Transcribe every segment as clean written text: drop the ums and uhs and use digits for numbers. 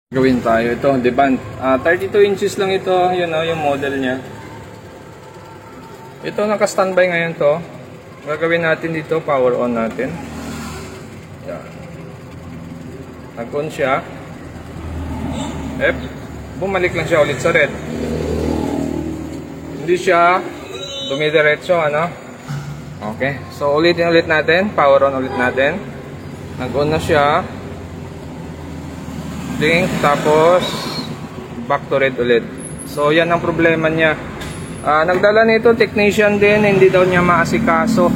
Gawin tayo ito, Deband. 32 inches lang ito, yun o, yung model niya. Ito naka-standby ngayon to. Gagawin natin dito, power on natin. Yan. Nag-on siya. Bumalik lang siya ulit sa red. Hindi siya dumidiretso, ano? Okay, so ulitin ulit natin, power on ulit natin. Nag-on na siya. Blink, tapos back to red ulit. So yan ang problema niya. Nagdala nito technician din, hindi daw niya maasikaso.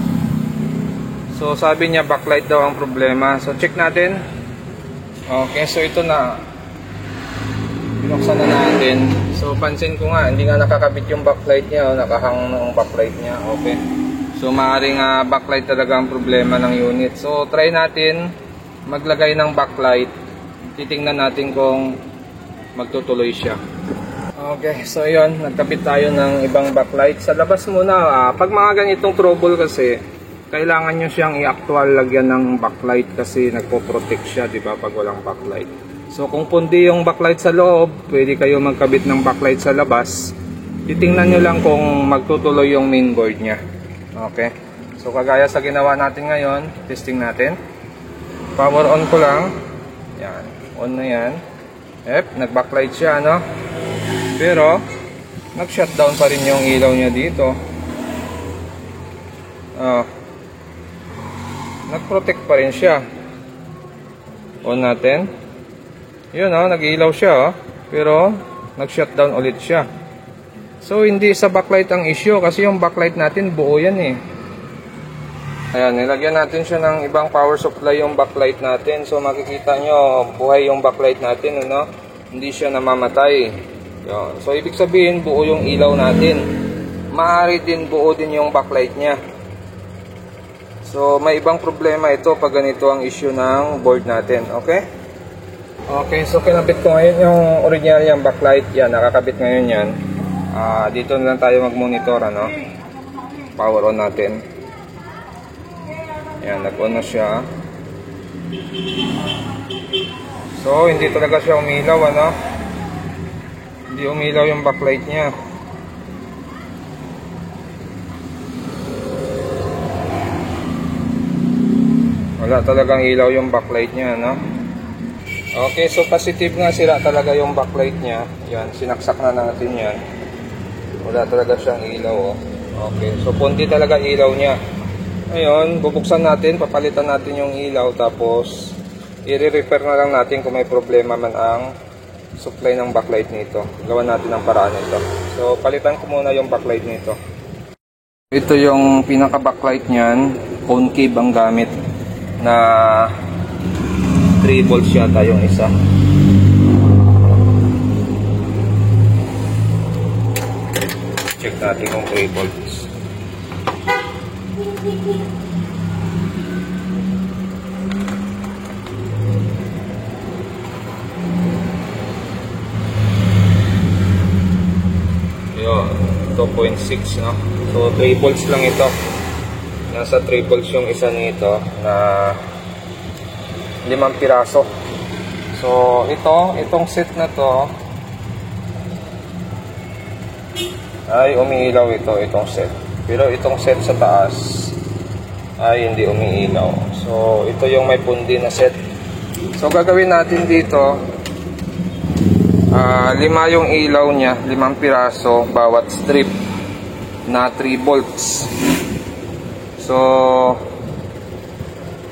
So sabi niya backlight daw ang problema. So check natin. Okay, so ito na. Binuksan na natin. So pansin ko nga, hindi nga nakakabit yung backlight niya, nakahang ng backlight niya. Okay. So maaaring backlight talaga ang problema ng unit. So try natin maglagay ng backlight. Titingnan natin kung magtutuloy siya. Okay, so yun, nagkabit tayo ng ibang backlight. Sa labas muna, pag mga ganitong trouble kasi, kailangan nyo siyang i-actual lagyan ng backlight kasi nagpo-protect siya, di ba, pag walang backlight. So kung pundi yung backlight sa loob, pwede kayo magkabit ng backlight sa labas. Titingnan nyo lang kung magtutuloy yung mainboard nya. Okay, so kagaya sa ginawa natin ngayon, testing natin. Power on ko lang. Yan. On na yan. Nag-backlight siya, no? Pero, nag-shutdown pa rin yung ilaw niya dito. Nag-protect pa rin siya. On natin. Yun, nag-ilaw siya, pero, nag-shutdown ulit siya. So, hindi sa backlight ang issue, kasi yung backlight natin, buo yan eh. Ayan, nilagyan natin siya ng ibang power supply yung backlight natin. So makikita nyo, buhay yung backlight natin, ano? Hindi siya namamatay. Ayan. So ibig sabihin, buo yung ilaw natin. Maaari din buo din yung backlight niya. So may ibang problema ito pag ganito ang issue ng board natin, okay? Okay, so kinabit ko ngayon yung original yung backlight. Yan, nakakabit ngayon yan. Dito na lang tayo mag-monitor, ano? Power on natin. Ayan, nag-on na siya. So, hindi talaga siya umilaw, ano? Hindi umilaw yung backlight niya. Wala talagang ilaw yung backlight niya, ano? Okay, so positive nga, sira talaga yung backlight niya. Yan, sinaksak na natin yan. Wala talaga siyang ilaw, oh. Okay, so punti talaga ilaw niya. Ngayon, bubuksan natin, papalitan natin yung ilaw, tapos i-repair na lang natin kung may problema man ang supply ng backlight nito. Gawan natin ang paraan nito. So, palitan ko muna yung backlight nito. Ito yung pinaka-backlight niyan, concave ang gamit na 3 volts yata yung isa. Check natin kung 3 volts. Yun, 2.6, no? So 3 volts lang ito. Nasa 3 volts yung isa nito na 5 piraso. So itong set na to ay umiilaw itong set. Pero itong set sa taas ay hindi umiilaw. So ito yung may pundi na set. So gagawin natin dito 5 yung ilaw niya, 5 piraso bawat strip na 3 volts. So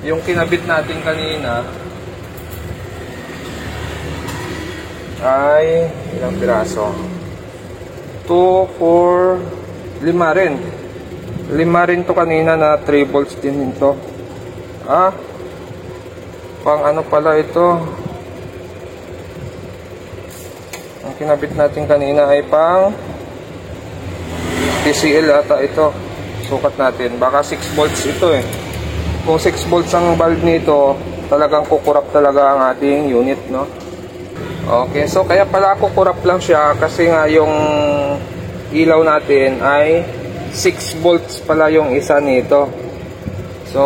yung kinabit natin kanina ay ilang piraso? 2, 4, 5 rin. 5 rin to kanina na 3 volts din ito. Pang ano pala ito? Ang kinabit natin kanina ay pang TCL ata ito. Sukat natin. Baka 6 volts ito eh. Kung 6 volts ang bulb nito, talagang kukurap talaga ang ating unit, no? Okay, so kaya pala kukurap lang siya kasi nga yung ilaw natin ay 6 volts pala yung isa nito. So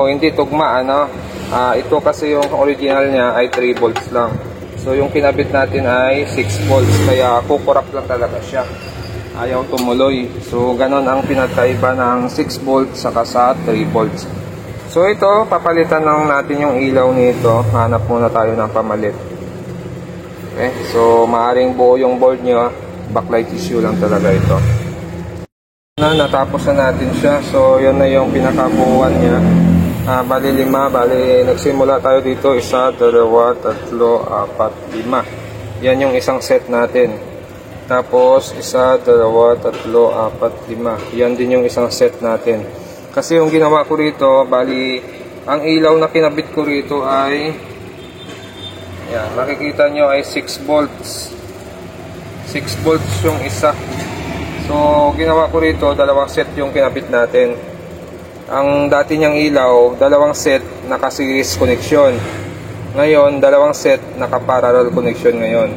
hindi tugma, ano? Ito kasi yung original niya ay 3 volts lang. So yung kinabit natin ay 6 volts, kaya kukurap lang talaga siya. Ayaw tumuloy. So ganon ang pinagkaiba ng 6 volts saka sa 3 volts. So ito, papalitan lang natin yung ilaw nito. Hanap muna tayo ng pamalit. Okay, so maaring buo yung board nyo. Backlight issue lang talaga ito. Natapos na natin siya. So yun na yung pinakabuuan niya. Bali 5. Bali nagsimula tayo dito. 1, 2, 3, 4, 5. Yan yung isang set natin. Tapos 1, 2, 3, 4, 5. Yan din yung isang set natin. Kasi yung ginawa ko rito, bali ang ilaw na kinabit ko rito ay, yan, makikita nyo ay 6 volts. 6 volts yung isa. So ginawa ko rito, dalawang set yung kinabit natin. Ang dati niyang ilaw, dalawang set naka-series connection. Ngayon, dalawang set naka-parallel connection ngayon.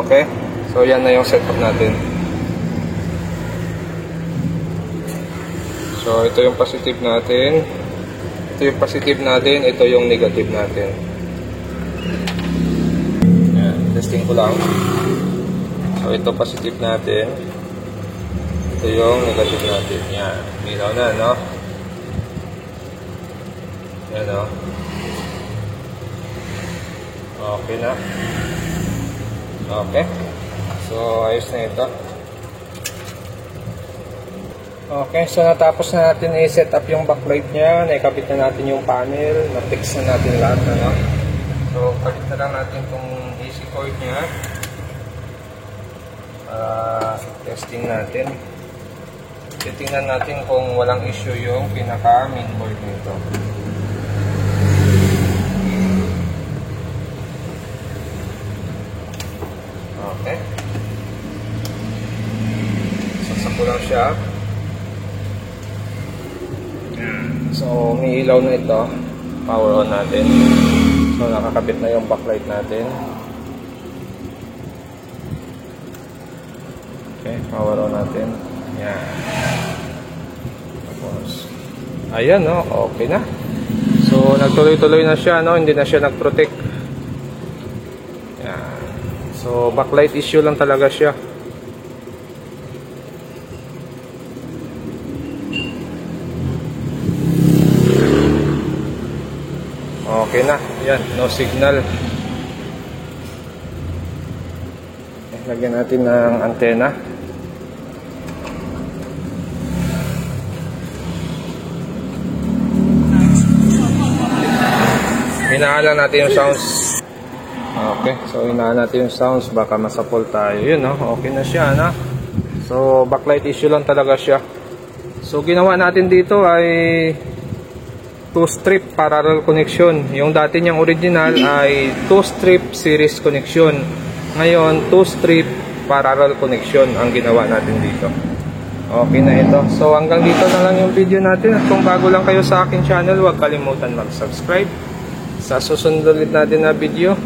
Okay? So yan na yung setup natin. So ito yung positive natin. Ito yung positive natin, ito yung negative natin. Yan, testing ko lang. So ito positive natin. Ito yung negative natin. Yan, ilaw na, no? Yan, no? Okay na. Okay. So ayos na ito. Okay, so natapos na natin i-set up yung backlight niya, naikabit na natin yung panel, na-fix na natin lahat, ano? So, kabit na lang natin itong AC cord niya. Testing natin. Titingnan natin kung walang issue yung pinaka-main board nito. Okay. Sasako lang siya. So, may ilaw na ito. Power on natin. So, nakakabit na yung backlight natin. Okay, power on natin. Yan. Tapos, ayan, no? Okay na. So, nagtuloy-tuloy na siya, no? Hindi na siya nag-protect. Yan. So, backlight issue lang talaga siya. Okay na, yan, no signal. Lagyan natin ng antena. Hinaan natin yung sounds. Okay, so hinaan natin yung sounds, baka masapol tayo. Yun, no? Okay na siya, no? So, backlight issue lang talaga siya. So, ginawa natin dito ay 2-strip parallel connection. Yung dati niyang original ay 2-strip series connection. Ngayon, 2-strip parallel connection ang ginawa natin dito. Okay na ito. So hanggang dito na lang yung video natin. At kung bago lang kayo sa akin channel, huwag kalimutan mag-subscribe. Sa susunod ulit natin na video,